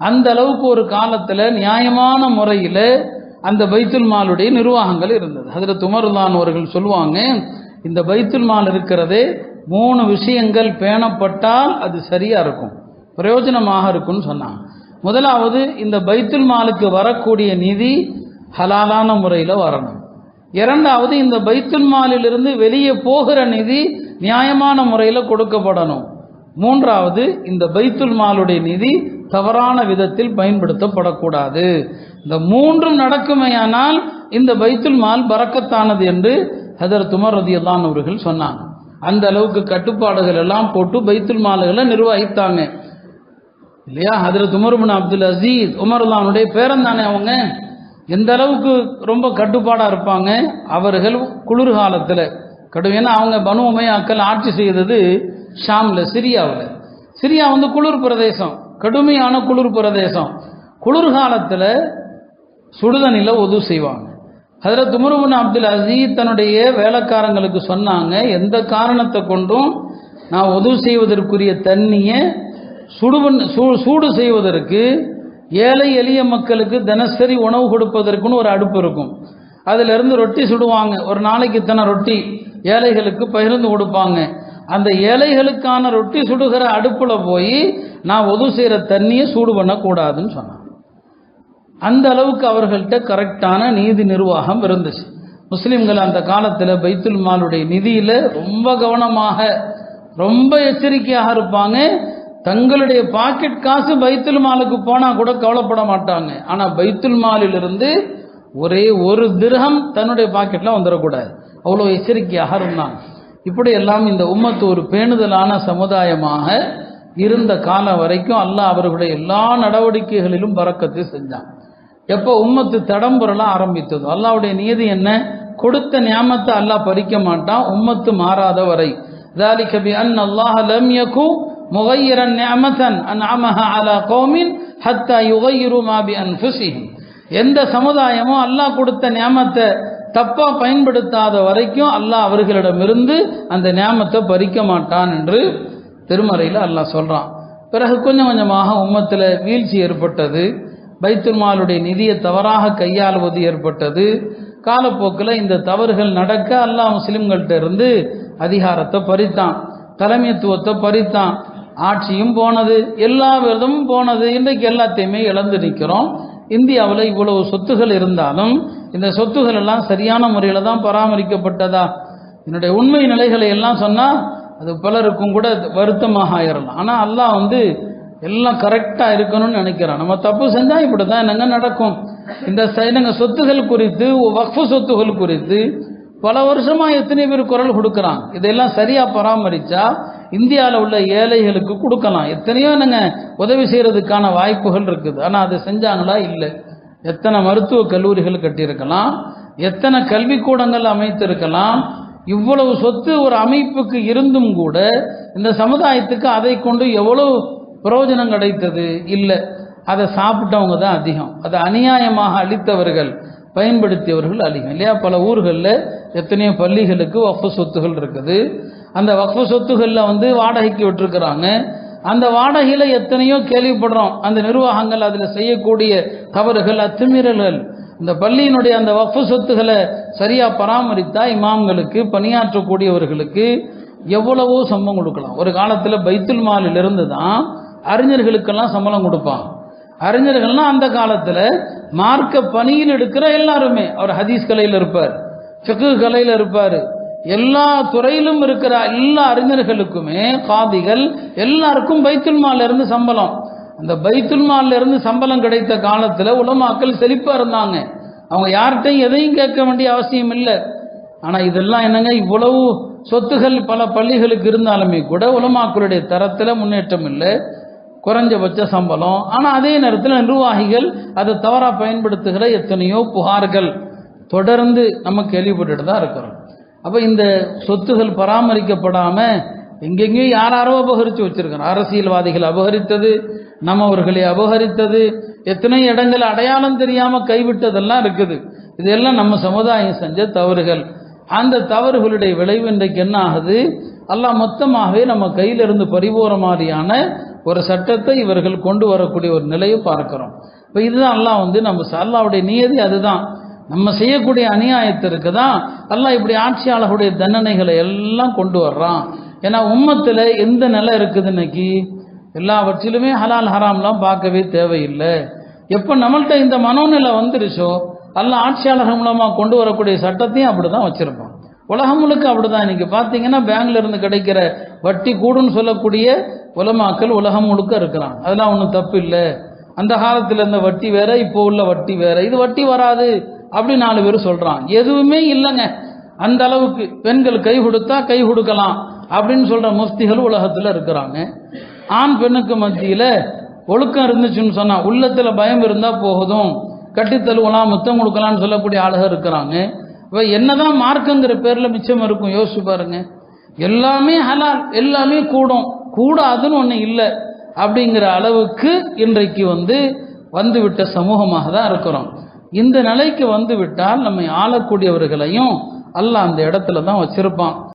அந்த அளவுக்கு ஒரு காலத்தில் நியாயமான முறையில் அந்த பைத்துல் மாலுடைய நிர்வாகங்கள் இருந்தது. ஹஜ்ரத் உமர்தான் அவர்கள் சொல்லுவாங்க, இந்த பைத்துல் மால் இருக்கிறதே 3 விஷயங்கள் பேணப்பட்டால் அது சரியா இருக்கும், பிரயோஜனமாக இருக்கும்னு சொன்னாங்க. முதலாவது, இந்த பைத்துல் மாலுக்கு வரக்கூடிய நிதி ஹலாலான முறையில் வரணும். இரண்டாவது, இந்த பைத்துல் மாலிலிருந்து வெளியே போகிற நிதி நியாயமான முறையில் கொடுக்கப்படணும். மூன்றாவது, இந்த பைத்துல் மாலுடைய நிதி தவறான விதத்தில் பயன்படுத்தப்படக்கூடாது. இந்த 3ம் நடக்குமையானால் இந்த பைத்துல் மால் பரக்கத்தானது என்று ஹஜ்ரத் உமர் ரலியல்லாஹு அன்ஹு அவர்கள் சொன்னாங்க. அந்த அளவுக்கு கட்டுப்பாடுகள் எல்லாம் போட்டு பைத்துல் மால்களை நிர்வகித்தாங்க இல்லையா? ஹஜ்ரத் உமர் இப்னு அப்துல் அசீஸ் உமர்லானுடைய பேரன் தானே அவங்க. எந்த அளவுக்கு ரொம்ப கட்டுப்பாடாக இருப்பாங்க அவர்கள். குளிர்காலத்தில் ஏன்னா அவங்க பனு உமையாக்கள் ஆட்சி செய்தது ஷாமில், சிரியாவில். சிரியா குளிர் பிரதேசம், கடுமையான குளிர் பிரதேசம். குளிர்காலத்தில் சுடுதண்ணில் ஒது செய்வாங்க. ஹஜ்ரத் உமர் இப்னு அப்துல் அசீஸ் தன்னுடைய வேலைக்காரங்களுக்கு சொன்னாங்க, எந்த காரணத்தை கொண்டும் நான் ஒது செய்வதற்குரிய தண்ணியை சூடு செய்வதற்கு, ஏழை எளிய மக்களுக்கு தினசரி உணவு கொடுப்பதற்குன்னு ஒரு அடுப்பு இருக்கும். அதிலிருந்து ரொட்டி சுடுவாங்க. ஒரு நாளைக்கு இத்தனை ரொட்டி ஏழைகளுக்கு பகிர்ந்து கொடுப்பாங்க. அந்த ஏழைகளுக்கான ரொட்டி சுடுகிற அடுப்பில் போய் நான் ஒது செய்கிற தண்ணியை சூடு பண்ணக்கூடாதுன்னு சொன்னாங்க. அந்த அளவுக்கு அவர்கள்ட்ட கரெக்டான நீதி நிர்வாகம் இருந்துச்சு. முஸ்லிம்கள் அந்த காலத்தில் பைத்துல் மாலுடைய நிதியில் ரொம்ப கவனமாக, ரொம்ப எச்சரிக்கையாக இருப்பாங்க. தங்களுடைய பாக்கெட் காசு பைத்துல் மாலுக்கு போனால் கூட கவலைப்பட மாட்டாங்க. ஆனால் பைத்துல் மாலிலிருந்து ஒரே ஒரு திர்ஹம் தன்னுடைய பாக்கெட்டில் வந்துடக்கூடாது, அவ்வளோ எச்சரிக்கையாக இருந்தாங்க. இப்படி எல்லாம் இந்த உம்மத்து ஒரு பேணுதலான சமுதாயமாக இருந்த காலம் வரைக்கும் அல்லாஹ் அவர்களுடைய எல்லா நடவடிக்கைகளிலும் பரக்கத்து செஞ்சான். எப்போ உம்மத்து தடம்புரல ஆரம்பித்ததோ, அல்லாஹ்வுடைய நியதி என்ன? கொடுத்த நியாமத்தை அல்லாஹ் பறிக்க மாட்டான் உம்மத்து மாறாத வரை. ذَلِكَ بِأَنَّ اللَّهَ لَمْ يَكُنْ مُغَيِّرًا نِعْمَةً أَنْعَمَهَا عَلَى قَوْمٍ حَتَّى يُغَيِّرُوا مَا بِأَنفُسِهِمْ. எந்த சமுதாயமும் அல்லாஹ் கொடுத்த நியாமத்தை தப்பா பயன்படுத்தாத வரைக்கும் அல்லாஹ் அவர்களிடமிருந்து அந்த நியாமத்தை பறிக்க மாட்டான் என்று திருமறையில் அல்லாஹ் சொல்றான். பிறகு கொஞ்சம் கொஞ்சமாக உம்மத்தில் வீழ்ச்சி ஏற்பட்டது. பைத்துல் மாலுடைய நிதியை தவறாக கையாளுவது ஏற்பட்டது. காலப்போக்கில் இந்த தவறுகள் நடக்க அல்லாஹ் முஸ்லிம்கள்ட்ட இருந்து அதிகாரத்தை பறித்தான், தலைமைத்துவத்தை பறித்தான். ஆட்சியும் போனது, எல்லா விதமும் போனது. இன்றைக்கு எல்லாத்தையுமே இழந்து நிற்கிறோம். இந்தியாவில் இவ்வளவு சொத்துகள் இருந்தாலும் இந்த சொத்துகள் எல்லாம் சரியான முறையில் தான் பராமரிக்கப்பட்டதா? என்னுடைய உண்மை நிலைகளை எல்லாம் சொன்னால் அது பலருக்கும் கூட வருத்தமாக ஆயிடலாம். ஆனால் அல்லாஹ் எல்லாம் கரெக்டாக இருக்கணும்னு நினைக்கிறான். நம்ம தப்பு செஞ்சால் இப்படி தான் என்னங்க நடக்கும். இந்த சொத்துகள் குறித்து, வக்ஃபு சொத்துகள் குறித்து பல வருஷமாக எத்தனை பேர் குரல் கொடுக்குறாங்க. இதெல்லாம் சரியாக பராமரித்தா இந்தியாவில் உள்ள ஏழைகளுக்கு கொடுக்கலாம். எத்தனையோ உதவி செய்கிறதுக்கான வாய்ப்புகள் இருக்குது. ஆனால் அதை செஞ்சாங்களா? இல்லை. எத்தனை மருத்துவ கல்லூரிகள் கட்டியிருக்கலாம், எத்தனை கல்விக்கூடங்கள் அமைத்திருக்கலாம். இவ்வளவு சொத்து ஒரு அமைப்புக்கு இருந்தும் கூட இந்த சமுதாயத்துக்கு அதை கொண்டு எவ்வளவு பிரயோஜனம் கிடைத்தது? இல்லை. அதை சாப்பிட்டவங்க தான் அதிகம். அதை அநியாயமாக அளித்தவர்கள், பயன்படுத்தியவர்கள் அதிகம் இல்லையா? பல ஊர்களில் எத்தனையோ பள்ளிகளுக்கு வக்ஃபு சொத்துகள் இருக்குது. அந்த வக்ஃபு சொத்துகளில் வாடகைக்கு விட்டுருக்குறாங்க. அந்த வாடகையில் எத்தனையோ கேள்விப்படுறோம். அந்த நிர்வாகங்கள் அதில் செய்யக்கூடிய தவறுகள், அத்துமீறல்கள். இந்த பள்ளியினுடைய அந்த வக்ஃபு சொத்துக்களை சரியாக பராமரித்தா இமாம்களுக்கு, பணியாற்றக்கூடியவர்களுக்கு எவ்வளவோ சம்பளம் கொடுக்கலாம். ஒரு காலத்தில் பைத்துல் மாலிலிருந்து தான் அறிஞர்களுக்கெல்லாம் சம்பளம் கொடுப்பாங்க. அறிஞர்கள்லாம் அந்த காலத்தில் மார்க்க பணியில் எடுக்கிற எல்லாருமே, அவர் ஹதீஸ் கலையில் இருப்பார், ஃபிக்ஹ் கலையில் இருப்பார், எல்லா துறையிலும் இருக்கிற எல்லா அறிஞர்களுக்குமே, காதிகள் எல்லாருக்கும் பைத்துல் மால்ல இருந்து சம்பளம். அந்த பைத்துல் மால்ல இருந்து சம்பளம் கிடைத்த காலத்தில் உலமாக்கள் செழிப்பாக இருந்தாங்க. அவங்க யார்கிட்டையும் எதையும் கேட்க வேண்டிய அவசியம் இல்லை. ஆனால் இதெல்லாம் என்னங்க, இவ்வளவு சொத்துகள் பல பள்ளிகளுக்கு இருந்தாலுமே கூட உலமாக்களுடைய தரத்தில் முன்னேற்றம் இல்லை, குறைஞ்சபட்ச சம்பளம். ஆனால் அதே நேரத்தில் நிர்வாகிகள் அதை தவறாக பயன்படுத்துகிற எத்தனையோ புகார்கள் தொடர்ந்து நம்ம கேள்விப்பட்டுட்டு தான் இருக்கிறோம். அப்போ இந்த சொத்துகள் பராமரிக்கப்படாமல் எங்கெங்கேயும் யாரோ அபகரித்து வச்சிருக்கிறோம். அரசியல்வாதிகள் அபகரித்தது, நம்மவர்களை அபகரித்தது, எத்தனையோ இடங்கள் அடையாளம் தெரியாமல் கைவிட்டதெல்லாம் இருக்குது. இதெல்லாம் நம்ம சமுதாயம் செஞ்ச தவறுகள். அந்த தவறுகளுடைய விளைவு இன்றைக்கு என்ன ஆகுது? அல்லாஹ் மொத்தமாகவே நம்ம கையிலிருந்து பறிபோற மாதிரியான ஒரு சட்டத்தை இவர்கள் கொண்டு வரக்கூடிய ஒரு நிலையை பார்க்கிறோம். இப்போ இதுதான் அல்லாஹ் நம்ம அல்லாஹ்வுடைய நியதி அதுதான். நம்ம செய்யக்கூடிய அநியாயத்திற்கு தான் அல்லாஹ் இப்படி ஆட்சியாளர்களுடைய தண்டனைகளை எல்லாம் கொண்டு வர்றான். ஏன்னா உம்மத்தில் எந்த நிலை இருக்குது இன்னைக்கு, எல்லாவற்றிலுமே ஹலால் ஹராம்லாம் பார்க்கவே தேவையில்லை. எப்போ நம்மள்கிட்ட இந்த மனோநிலை வந்துருச்சோ அல்லாஹ் ஆட்சியாளர்கள் மூலமாக கொண்டு வரக்கூடிய சட்டத்தையும் அப்படி தான் வச்சுருப்பான். உலகம் முழுக்க அப்படி தான். இன்றைக்கி பார்த்தீங்கன்னா பேங்க்ல இருந்து கிடைக்கிற வட்டி கூடுன்னு சொல்லக்கூடிய உலமாக்கள் உலகம் முழுக்க இருக்கிறாங்க. அதெல்லாம் ஒன்றும் தப்பு இல்லை. அந்த காலத்தில் இருந்த வட்டி வேற, இப்போ உள்ள வட்டி வேற, இது வட்டி வராது அப்படி 4 பேர் சொல்கிறான். எதுவுமே இல்லைங்க. அந்த அளவுக்கு பெண்கள் கை கொடுத்தா கை கொடுக்கலாம் அப்படின்னு சொல்கிற முஃப்திகள் உலகத்தில் இருக்கிறாங்க. ஆண் பெண்ணுக்கு மத்தியில் ஒழுக்கம் இருந்துச்சுன்னு சொன்னால், உள்ளத்தில் பயம் இருந்தால் போகுதும், கட்டித்தழுவலாம் முத்தம் கொடுக்கலாம்னு சொல்லக்கூடிய ஆளுகள் இருக்கிறாங்க. இப்போ என்னதான் மார்க்குங்கிற பேரில் மிச்சம் இருக்கும் யோசிச்சு பாருங்க. எல்லாமே ஹலால், எல்லாமே கூடாதுன்னு ஒன்று இல்லை அப்படிங்கிற அளவுக்கு இன்றைக்கு வந்துவிட்ட சமூகமாக தான் இருக்கிறோம். இந்த நிலைக்கு வந்துவிட்டால் நம்மை ஆளக்கூடியவர்களையும் அல்லாஹ் அந்த இடத்துல தான் வச்சிருப்பான்.